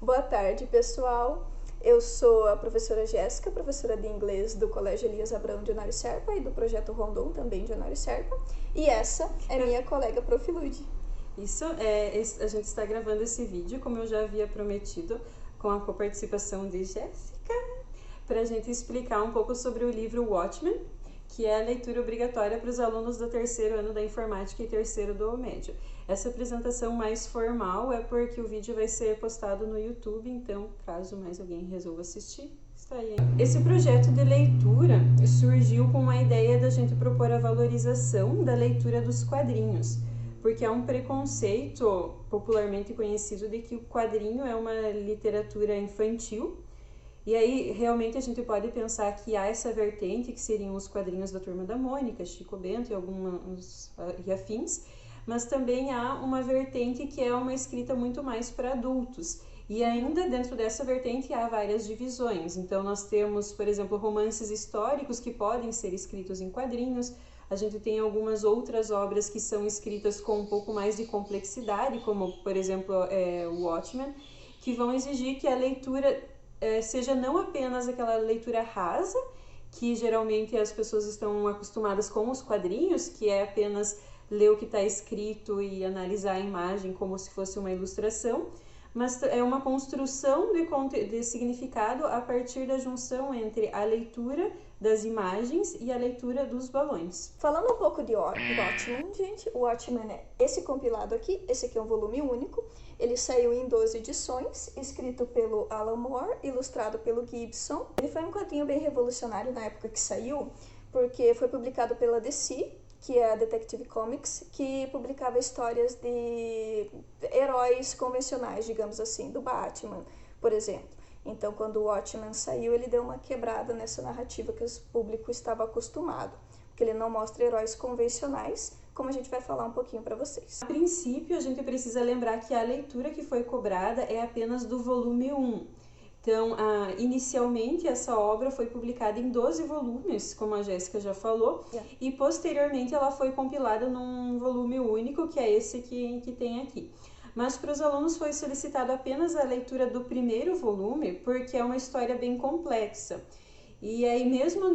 Boa tarde, pessoal. Eu sou a professora Jéssica, professora de inglês do Colégio Elias Abrão de Honório Serpa e do Projeto Rondon, também de Honório Serpa. E essa é minha colega Prof. Lud. A gente está gravando esse vídeo, como eu já havia prometido, com a coparticipação de Jéssica, para a gente explicar um pouco sobre o livro Watchmen, que é a leitura obrigatória para os alunos do terceiro ano da informática e terceiro do médio. Essa apresentação mais formal é porque o vídeo vai ser postado no YouTube, então caso mais alguém resolva assistir, está aí. Esse projeto de leitura surgiu com a ideia da gente propor a valorização da leitura dos quadrinhos, porque há um preconceito popularmente conhecido de que o quadrinho é uma literatura infantil. E aí, realmente, a gente pode pensar que há essa vertente, que seriam os quadrinhos da Turma da Mônica, Chico Bento e afins, mas também há uma vertente que é uma escrita muito mais para adultos. E ainda dentro dessa vertente há várias divisões. Então, nós temos, por exemplo, romances históricos que podem ser escritos em quadrinhos. A gente tem algumas outras obras que são escritas com um pouco mais de complexidade, como, por exemplo, o Watchmen, que vão exigir que a leitura seja não apenas aquela leitura rasa, que geralmente as pessoas estão acostumadas com os quadrinhos, que é apenas ler o que está escrito e analisar a imagem como se fosse uma ilustração, mas é uma construção de significado a partir da junção entre a leitura das imagens e a leitura dos balões. Falando um pouco de Watchmen, gente, o Watchmen é esse compilado aqui, esse aqui é um volume único, ele saiu em 12 edições, escrito pelo Alan Moore, ilustrado pelo Gibson. Ele foi um quadrinho bem revolucionário na época que saiu, porque foi publicado pela DC, que é a Detective Comics, que publicava histórias de heróis convencionais, digamos assim, do Batman, por exemplo. Então, quando o Watchmen saiu, ele deu uma quebrada nessa narrativa que o público estava acostumado, porque ele não mostra heróis convencionais, como a gente vai falar um pouquinho para vocês. A princípio, a gente precisa lembrar que a leitura que foi cobrada é apenas do volume 1. Então, inicialmente, essa obra foi publicada em 12 volumes, como a Jéssica já falou, e posteriormente ela foi compilada num volume único, que é esse que tem aqui. Mas para os alunos foi solicitado apenas a leitura do primeiro volume, porque é uma história bem complexa. E aí mesmo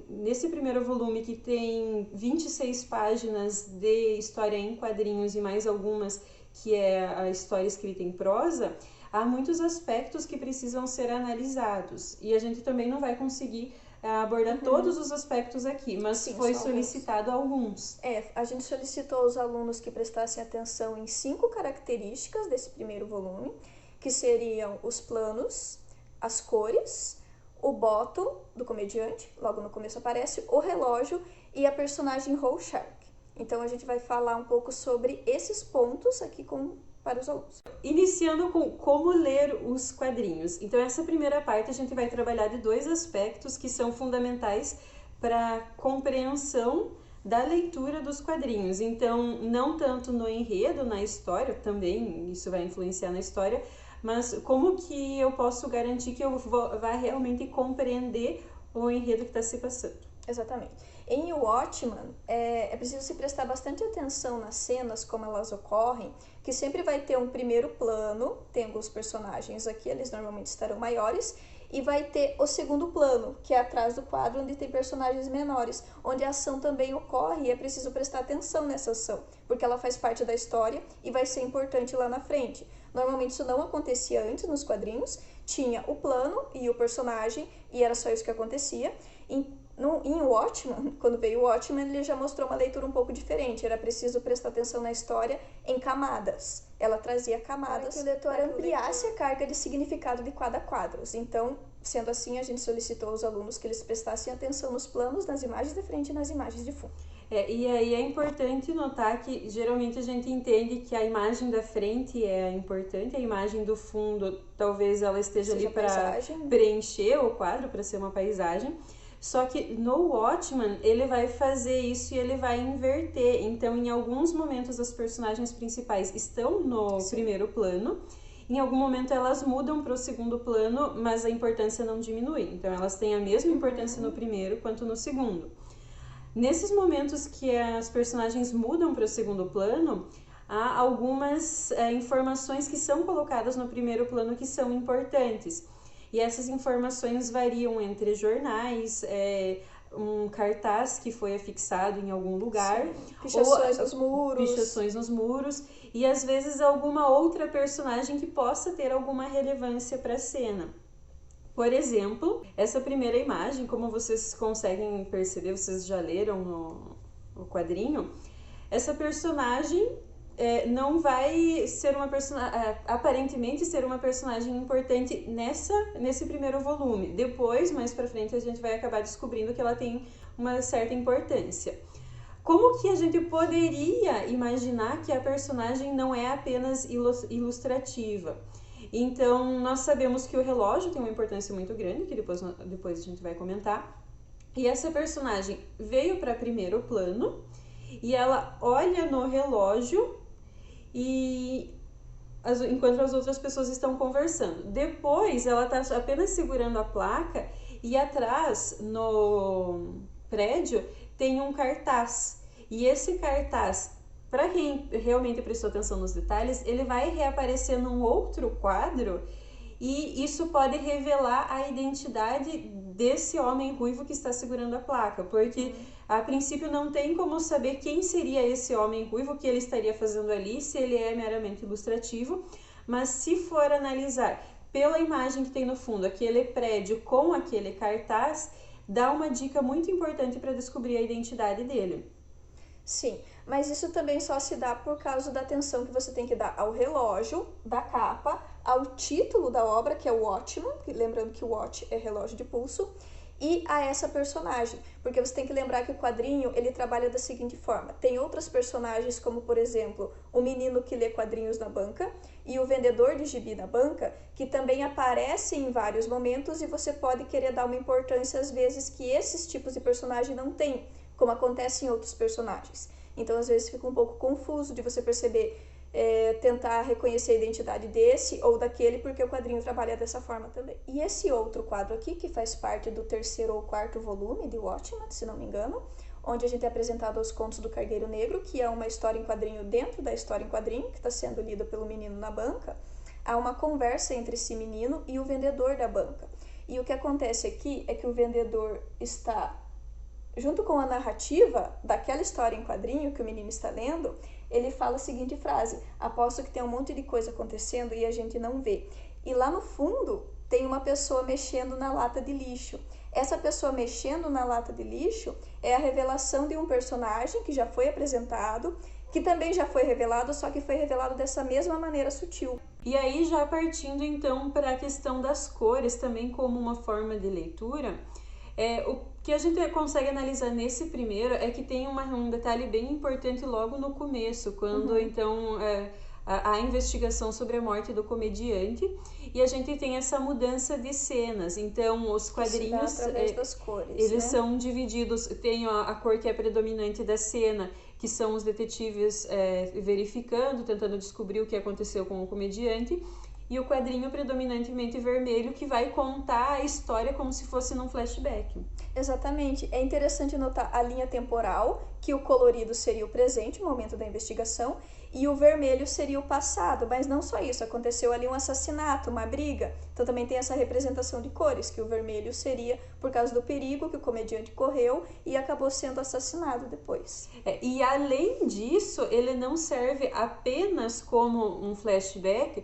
nesse primeiro volume, que tem 26 páginas de história em quadrinhos e mais algumas que é a história escrita em prosa, há muitos aspectos que precisam ser analisados. E a gente também não vai conseguir abordar todos os aspectos aqui, mas sim, foi solicitado alguns. A gente solicitou aos alunos que prestassem atenção em 5 características desse primeiro volume, que seriam os planos, as cores, o bottom do comediante, logo no começo aparece, o relógio e a personagem Rorschach. Então a gente vai falar um pouco sobre esses pontos aqui para os alunos. Iniciando com como ler os quadrinhos. Então essa primeira parte a gente vai trabalhar de 2 aspectos que são fundamentais para a compreensão da leitura dos quadrinhos. Então, não tanto no enredo, na história, também isso vai influenciar na história, mas como que eu posso garantir que eu vá realmente compreender o enredo que está se passando. Exatamente. Em Watchmen, é preciso se prestar bastante atenção nas cenas, como elas ocorrem, que sempre vai ter um primeiro plano, tem alguns personagens aqui, eles normalmente estarão maiores, e vai ter o segundo plano, que é atrás do quadro, onde tem personagens menores, onde a ação também ocorre e é preciso prestar atenção nessa ação, porque ela faz parte da história e vai ser importante lá na frente. Normalmente isso não acontecia antes nos quadrinhos, tinha o plano e o personagem, e era só isso que acontecia. Em Watchmen, quando veio o Watchmen, ele já mostrou uma leitura um pouco diferente. Era preciso prestar atenção na história em camadas. Ela trazia camadas para que o leitor ampliasse a carga de significado de cada quadro. Então, sendo assim, a gente solicitou aos alunos que eles prestassem atenção nos planos, nas imagens de frente e nas imagens de fundo. E aí é importante notar que geralmente a gente entende que a imagem da frente é importante, a imagem do fundo talvez ela esteja ali para preencher o quadro, para ser uma paisagem. Só que no Watchmen, ele vai fazer isso e ele vai inverter. Então, em alguns momentos, as personagens principais estão no primeiro plano. Em algum momento, elas mudam para o segundo plano, mas a importância não diminui. Então, elas têm a mesma importância no primeiro quanto no segundo. Nesses momentos que as personagens mudam para o segundo plano, há algumas informações que são colocadas no primeiro plano que são importantes. E essas informações variam entre jornais, um cartaz que foi afixado em algum lugar, pichações nos muros. Pichações nos muros, e às vezes alguma outra personagem que possa ter alguma relevância para a cena. Por exemplo, essa primeira imagem, como vocês conseguem perceber, vocês já leram no quadrinho, essa personagem não vai ser uma aparentemente ser uma personagem importante nesse primeiro volume. Depois, mais pra frente, a gente vai acabar descobrindo que ela tem uma certa importância. Como que a gente poderia imaginar que a personagem não é apenas ilustrativa? Então, nós sabemos que o relógio tem uma importância muito grande, que depois a gente vai comentar. E essa personagem veio para primeiro plano e ela olha no relógio enquanto as outras pessoas estão conversando. Depois, ela está apenas segurando a placa e atrás, no prédio, tem um cartaz. E esse cartaz, para quem realmente prestou atenção nos detalhes, ele vai reaparecer num outro quadro e isso pode revelar a identidade desse homem ruivo que está segurando a placa, porque a princípio não tem como saber quem seria esse homem ruivo, o que ele estaria fazendo ali, se ele é meramente ilustrativo, mas se for analisar pela imagem que tem no fundo, aquele prédio com aquele cartaz, dá uma dica muito importante para descobrir a identidade dele. Sim, mas isso também só se dá por causa da atenção que você tem que dar ao relógio da capa, ao título da obra, que é o Watchman, lembrando que o watch é relógio de pulso, e a essa personagem, porque você tem que lembrar que o quadrinho, ele trabalha da seguinte forma: tem outras personagens, como por exemplo, o menino que lê quadrinhos na banca e o vendedor de gibi na banca, que também aparecem em vários momentos e você pode querer dar uma importância às vezes que esses tipos de personagem não têm, como acontece em outros personagens. Então, às vezes, fica um pouco confuso de você perceber, tentar reconhecer a identidade desse ou daquele, porque o quadrinho trabalha dessa forma também. E esse outro quadro aqui, que faz parte do terceiro ou quarto volume de Watchman, se não me engano, onde a gente é apresentado os contos do Cargueiro Negro, que é uma história em quadrinho dentro da história em quadrinho, que está sendo lida pelo menino na banca. Há uma conversa entre esse menino e o vendedor da banca. E o que acontece aqui é que o vendedor está, junto com a narrativa daquela história em quadrinho que o menino está lendo, ele fala a seguinte frase: aposto que tem um monte de coisa acontecendo e a gente não vê. E lá no fundo tem uma pessoa mexendo na lata de lixo. Essa pessoa mexendo na lata de lixo é a revelação de um personagem que já foi apresentado, que também já foi revelado, só que foi revelado dessa mesma maneira sutil. E aí, já partindo então para a questão das cores, também como uma forma de leitura, o que a gente consegue analisar nesse primeiro é que tem um detalhe bem importante logo no começo, quando então a investigação sobre a morte do comediante, e a gente tem essa mudança de cenas. Então os quadrinhos, através das cores, eles né? são divididos, tem a cor que é predominante da cena, que são os detetives verificando, tentando descobrir o que aconteceu com o comediante, e o quadrinho predominantemente vermelho, que vai contar a história como se fosse num flashback. Exatamente. É interessante notar a linha temporal, que o colorido seria o presente, o momento da investigação, e o vermelho seria o passado. Mas não só isso, aconteceu ali um assassinato, uma briga. Então também tem essa representação de cores, que o vermelho seria por causa do perigo que o comediante correu e acabou sendo assassinado depois. E além disso, ele não serve apenas como um flashback,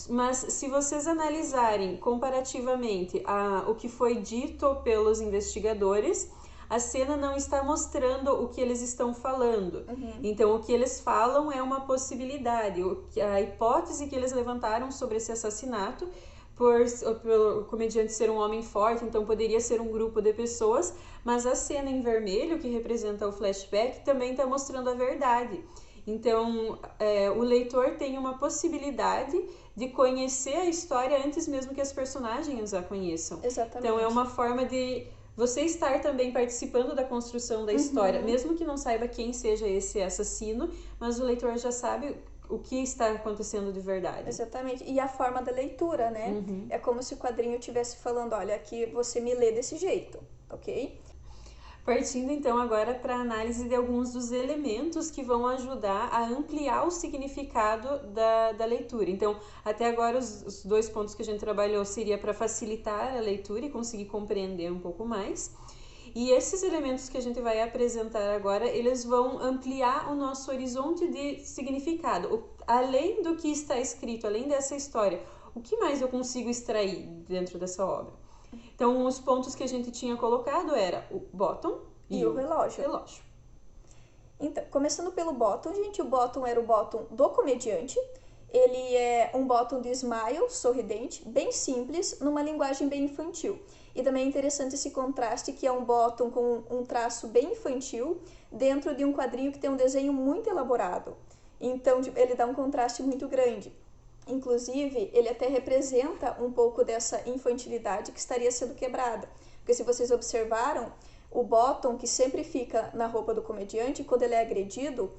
mas se vocês analisarem comparativamente o que foi dito pelos investigadores, a cena não está mostrando o que eles estão falando. Então, o que eles falam é uma possibilidade. A hipótese que eles levantaram sobre esse assassinato, por o comediante ser um homem forte, então poderia ser um grupo de pessoas, mas a cena em vermelho, que representa o flashback, também está mostrando a verdade. Então, o leitor tem uma possibilidade de conhecer a história antes mesmo que as personagens a conheçam. Exatamente. Então, é uma forma de você estar também participando da construção da história, mesmo que não saiba quem seja esse assassino, mas o leitor já sabe o que está acontecendo de verdade. Exatamente. E a forma da leitura, né? É como se o quadrinho estivesse falando: olha, aqui você me lê desse jeito, ok? A Partindo então agora para a análise de alguns dos elementos que vão ajudar a ampliar o significado da leitura. Então, até agora os dois pontos que a gente trabalhou seria para facilitar a leitura e conseguir compreender um pouco mais. E esses elementos que a gente vai apresentar agora, eles vão ampliar o nosso horizonte de significado. Além do que está escrito, além dessa história, o que mais eu consigo extrair dentro dessa obra? Então, os pontos que a gente tinha colocado era o bottom e o relógio. Então, começando pelo bottom, gente, o bottom era o bottom do comediante. Ele é um bottom de smile, sorridente, bem simples, numa linguagem bem infantil. E também é interessante esse contraste, que é um bottom com um traço bem infantil, dentro de um quadrinho que tem um desenho muito elaborado. Então, ele dá um contraste muito grande. Inclusive, ele até representa um pouco dessa infantilidade que estaria sendo quebrada. Porque se vocês observaram, o bottom, que sempre fica na roupa do comediante, quando ele é agredido,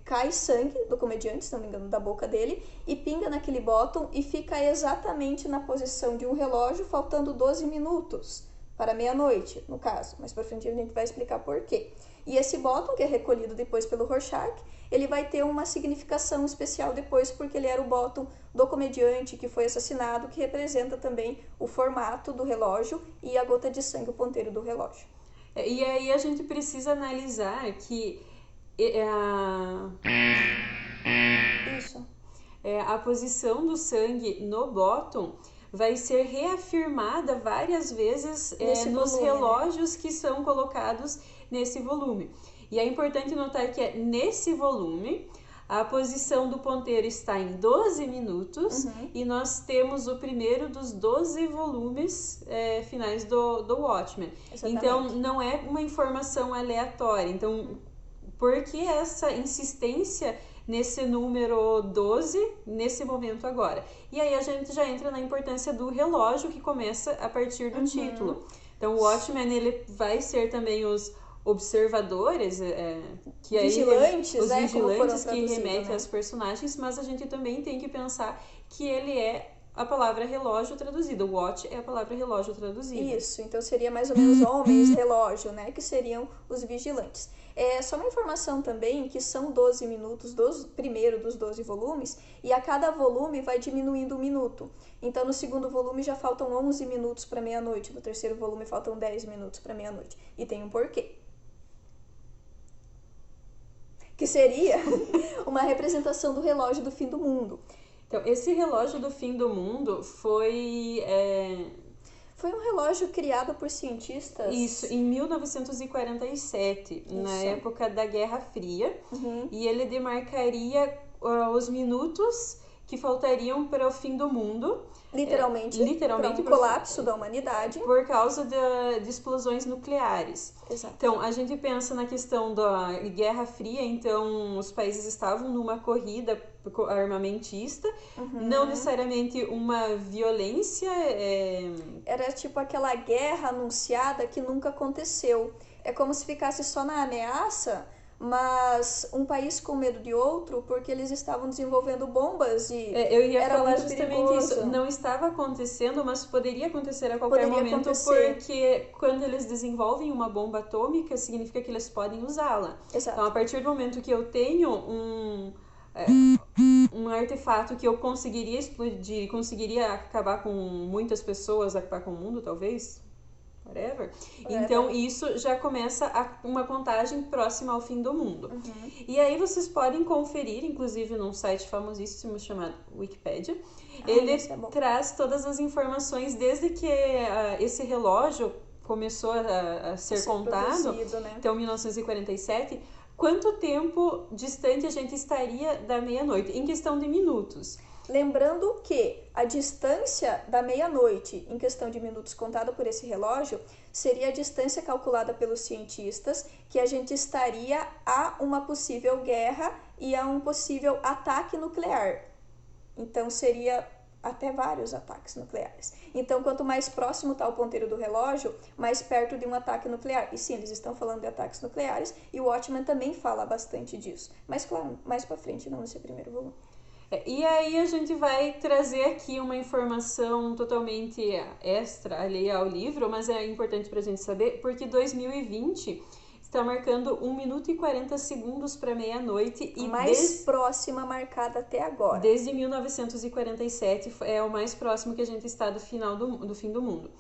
cai sangue do comediante, se não me engano, da boca dele, e pinga naquele bottom e fica exatamente na posição de um relógio, faltando 12 minutos para meia-noite, no caso. Mais pra frente a gente vai explicar por quê. E esse bottom, que é recolhido depois pelo Rorschach, ele vai ter uma significação especial depois, porque ele era o bottom do comediante que foi assassinado, que representa também o formato do relógio e a gota de sangue, o ponteiro do relógio. E aí a gente precisa analisar que a posição do sangue no bottom vai ser reafirmada várias vezes nos volume, relógios, né, que são colocados nesse volume. E é importante notar que nesse volume a posição do ponteiro está em 12 minutos, e nós temos o primeiro dos 12 volumes finais do Watchmen. Exatamente. Então, não é uma informação aleatória. Então, por que essa insistência nesse número 12, nesse momento agora? E aí a gente já entra na importância do relógio, que começa a partir do título. Então, o Watchmen, ele vai ser também os observadores, que aí vigilantes, os vigilantes que remetem, né, aos personagens, mas a gente também tem que pensar que ele é a palavra relógio traduzida. O watch é a palavra relógio traduzida. Isso, então seria mais ou menos homens relógio, né, que seriam os vigilantes. Só uma informação também, que são 12 minutos, primeiro dos 12 volumes, e a cada volume vai diminuindo um minuto. Então, no segundo volume já faltam 11 minutos para meia-noite, no terceiro volume faltam 10 minutos para meia-noite. E tem um porquê. Que seria uma representação do relógio do fim do mundo. Então, esse relógio do fim do mundo foi um relógio criado por cientistas. Isso, em 1947, na época da Guerra Fria. E ele demarcaria os minutos que faltariam para o fim do mundo. Literalmente para o colapso da humanidade. Por causa de explosões nucleares. Exato. Então, a gente pensa na questão da Guerra Fria, então os países estavam numa corrida armamentista, não necessariamente uma violência. Era tipo aquela guerra anunciada que nunca aconteceu. É como se ficasse só na ameaça, mas um país com medo de outro, porque eles estavam desenvolvendo bombas e eu ia era falar muito justamente perigoso. isso. Não estava acontecendo, mas poderia acontecer a qualquer momento, porque quando eles desenvolvem uma bomba atômica, significa que eles podem usá-la. Exato. Então, a partir do momento que eu tenho um artefato que eu conseguiria explodir, conseguiria acabar com muitas pessoas, acabar com o mundo, talvez, whatever. Então, isso já começa uma contagem próxima ao fim do mundo. E aí vocês podem conferir, inclusive num site famosíssimo chamado Wikipedia. Ele traz todas as informações desde que esse relógio começou a ser contado, né? Então 1947, quanto tempo distante a gente estaria da meia-noite, em questão de minutos. Lembrando que a distância da meia-noite, em questão de minutos contada por esse relógio, seria a distância calculada pelos cientistas que a gente estaria a uma possível guerra e a um possível ataque nuclear. Então, seria até vários ataques nucleares. Então, quanto mais próximo está o ponteiro do relógio, mais perto de um ataque nuclear. E sim, eles estão falando de ataques nucleares, e o Watchmen também fala bastante disso. Mas, claro, mais pra frente, não nesse primeiro volume. E aí a gente vai trazer aqui uma informação totalmente extra, alheia ao livro, mas é importante pra gente saber, porque 2020 está marcando 1 minuto e 40 segundos para meia-noite. E mais próxima marcada até agora. Desde 1947 é o mais próximo que a gente está do final do fim do mundo.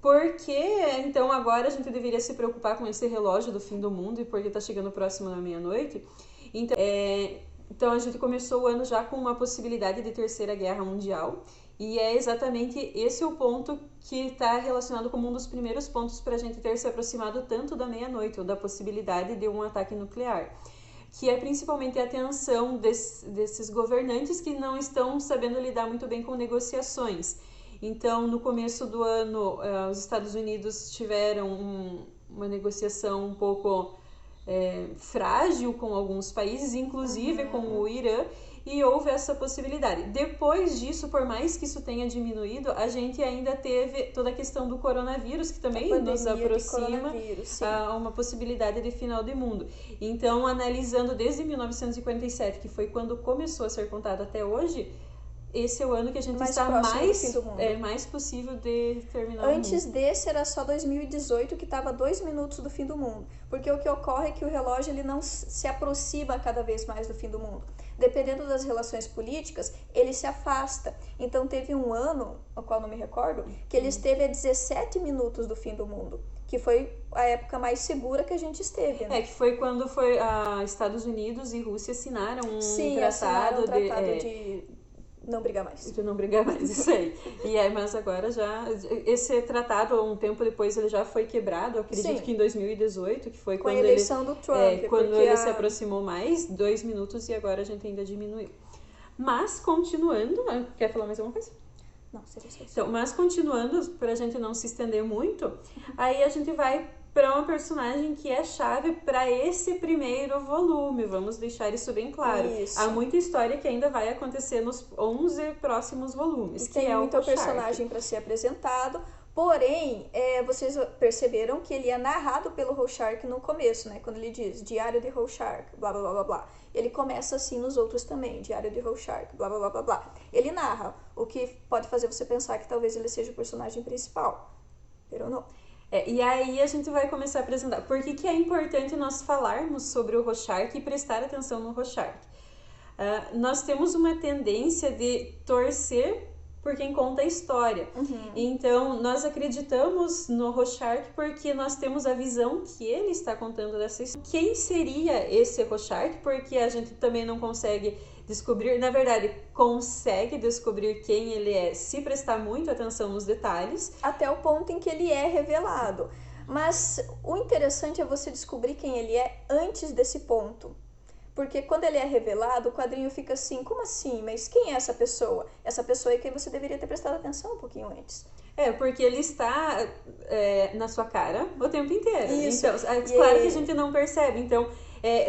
Porque, então, agora a gente deveria se preocupar com esse relógio do fim do mundo, e porque está chegando próximo da meia-noite. Então, a gente começou o ano já com uma possibilidade de Terceira Guerra Mundial, e é exatamente esse o ponto que está relacionado como um dos primeiros pontos para a gente ter se aproximado tanto da meia-noite, ou da possibilidade de um ataque nuclear, que é principalmente a tensão desses governantes que não estão sabendo lidar muito bem com negociações. Então, no começo do ano, os Estados Unidos tiveram uma negociação um pouco frágil com alguns países, inclusive com o Irã, e houve essa possibilidade. Depois disso, por mais que isso tenha diminuído, a gente ainda teve toda a questão do coronavírus, que também nos aproxima a uma possibilidade de final do mundo. Então, analisando desde 1947, que foi quando começou a ser contado, até hoje, esse é o ano que a gente está mais possível de terminar o mundo. Antes desse era só 2018, que estava 2 minutos do fim do mundo. Porque o que ocorre é que o relógio ele não se aproxima cada vez mais do fim do mundo. Dependendo das relações políticas, ele se afasta. Então teve um ano, ao qual não me recordo, que ele esteve a 17 minutos do fim do mundo, que foi a época mais segura que a gente esteve, né? Que foi quando Estados Unidos e Rússia assinaram um tratado de não brigar mais. De não brigar mais, isso aí. Mas agora já... Esse tratado, um tempo depois, ele já foi quebrado, eu acredito que em 2018, que foi quando a eleição do Trump. Quando ele se aproximou mais, 2 minutos, e agora a gente ainda diminuiu. Mas, continuando... Quer falar mais alguma coisa? Não, seria isso. Então, mas continuando, pra gente não se estender muito, aí a gente vai para uma personagem que é chave para esse primeiro volume. Vamos deixar isso bem claro. Isso. Há muita história que ainda vai acontecer nos 11 próximos volumes. E tem muito personagem para ser apresentado. Porém, vocês perceberam que ele é narrado pelo Rorschach no começo, né? Quando ele diz Diário de Rorschach, blá blá blá blá blá. Ele começa assim nos outros também, Diário de Rorschach, blá blá blá blá blá. Ele narra, o que pode fazer você pensar que talvez ele seja o personagem principal. Pero não. E aí a gente vai começar a apresentar. Por que é importante nós falarmos sobre o Rorschach e prestar atenção no Rorschach? Nós temos uma tendência de torcer por quem conta a história. Então, nós acreditamos no Rorschach porque nós temos a visão que ele está contando dessa história. Quem seria esse Rorschach? Porque a gente também não consegue descobrir, na verdade, consegue descobrir quem ele é se prestar muito atenção nos detalhes. Até o ponto em que ele é revelado. Mas o interessante é você descobrir quem ele é antes desse ponto. Porque quando ele é revelado, o quadrinho fica assim, como assim? Mas quem é essa pessoa? Essa pessoa é quem você deveria ter prestado atenção um pouquinho antes. Porque ele está na sua cara o tempo inteiro. Isso. Então, claro que a gente não percebe. Então,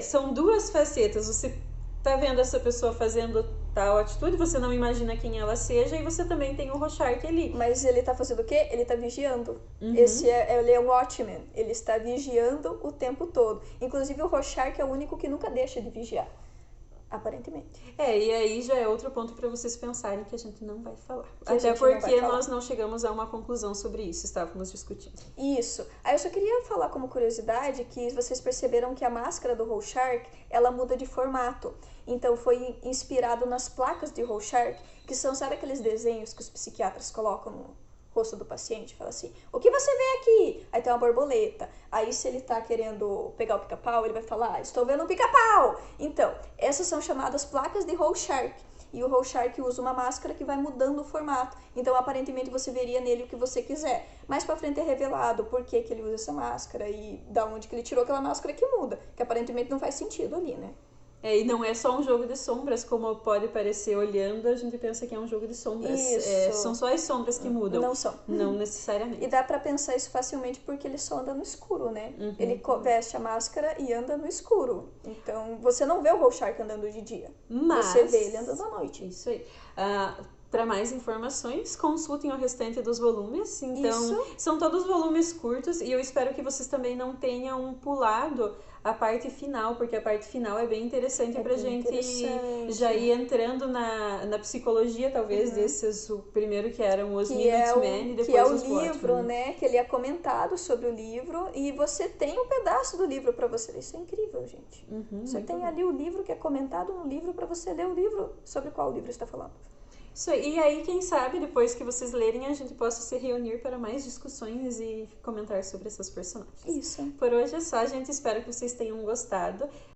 são duas facetas. Você tá vendo essa pessoa fazendo tal atitude, você não imagina quem ela seja, e você também tem o Rorschach ali. Mas ele tá fazendo o quê? Ele tá vigiando. Ele é um Watchman. Ele está vigiando o tempo todo. Inclusive, o Rorschach é o único que nunca deixa de vigiar. Aparentemente. E aí já é outro ponto para vocês pensarem que a gente não vai falar. Até porque nós não chegamos a uma conclusão sobre isso, estávamos discutindo. Isso. Aí eu só queria falar como curiosidade que vocês perceberam que a máscara do Rorschach, ela muda de formato. Então foi inspirado nas placas de Rorschach, que são, sabe aqueles desenhos que os psiquiatras colocam no rosto do paciente? Fala assim, o que você vê aqui? Aí tem uma borboleta. Aí se ele tá querendo pegar o pica-pau, ele vai falar, estou vendo um pica-pau! Então, essas são chamadas placas de Rorschach. E o Rorschach usa uma máscara que vai mudando o formato. Então, aparentemente, você veria nele o que você quiser. Mais pra frente é revelado por que ele usa essa máscara e da onde que ele tirou aquela máscara que muda. Que aparentemente não faz sentido ali, né? E não é só um jogo de sombras, como pode parecer olhando, a gente pensa que é um jogo de sombras. São só as sombras que mudam. Não são. Não necessariamente. E dá pra pensar isso facilmente porque ele só anda no escuro, né? Ele veste a máscara e anda no escuro. Então, você não vê o Rorschach andando de dia. Mas você vê ele andando à noite. Isso aí. Para mais informações, consultem o restante dos volumes. Então, são todos volumes curtos e eu espero que vocês também não tenham pulado a parte final, porque a parte final é bem interessante pra gente já ir entrando na psicologia, talvez, desses, o primeiro que eram os Minutemen e depois que é o os livro, Watchmen. né? Que ele é comentado sobre o livro e você tem um pedaço do livro para você ler. Isso é incrível, gente. Você tem ali o livro que é comentado no livro para você ler o livro sobre qual o livro está falando. Isso aí, e aí, quem sabe, depois que vocês lerem, a gente possa se reunir para mais discussões e comentar sobre essas personagens. Isso. Por hoje é só, gente. Espero que vocês tenham gostado.